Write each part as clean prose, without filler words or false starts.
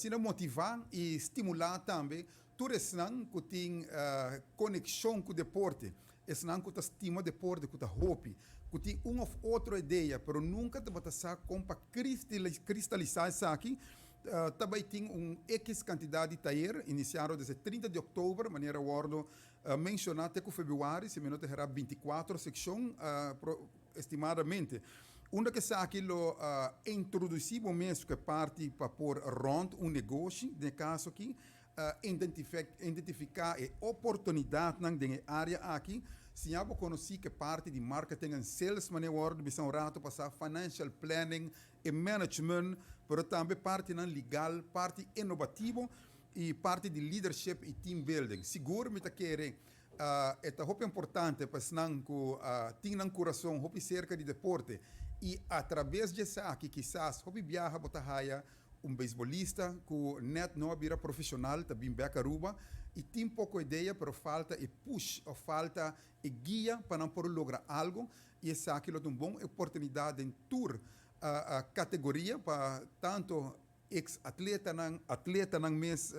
para motivar e estimular também todos que têm conexão com o deporte. Esse não que estima deporte, que hobby, que tem uma ou outra ideia, mas nunca te bater com para cristalizar isso aqui. Também tem X quantidade de taller, iniciado desde 30 de outubro, maneira ordo mencionar até fevereiro, se não terá 24 secções, estimadamente. Uma que sa aqui lo introduzimos mesmo que parte para pôr rond negócio, no caso aqui, identificar a oportunidade na área aqui, se já conheci que parte de marketing e sales, mas agora bisão rato passar financial planning e management, mas também parte na legal, parte inovativo e parte de leadership e team building. Seguro me querer é muito importante para que tenha um coração muito cerca de deporte e através disso aqui quizás hobby viaja botar beisbolista que net não vira profissional também beca Aruba e tem pouco ideia pero falta e push ou falta e guia para não poder lograr algo e essa aqui é uma boa oportunidade em tour a categoria para tanto ex-atleta na mes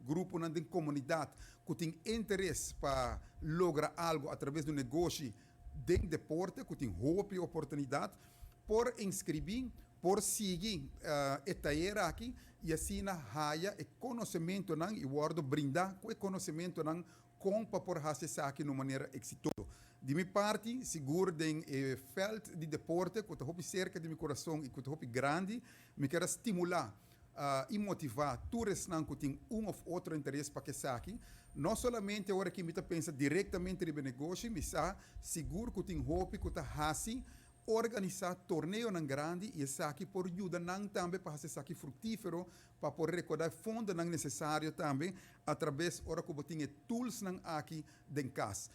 grupo na comunidade que tem interesse para lograr algo através do negócio de deporte que tem hobby oportunidade por inscrever por seguir esta aqui e assim na raia e conhecimento não e guardo brindar com conhecimento não com para por fazer isso aqui de uma maneira exitosa. De minha parte, seguro em feld de deporte que estou cerca de meu coração e que estou grande, me quero estimular e motivar todos que têm ou outro interesse para que isso aqui. Não somente agora que me pensa diretamente no negócio, mas seguro que tem hobby que está assim organizar torneio nan grande e essa aqui por ajuda nan também para fazer aqui frutífero para poder recordar fundo nan necessário também através ora que botinha tools nan aqui den casa.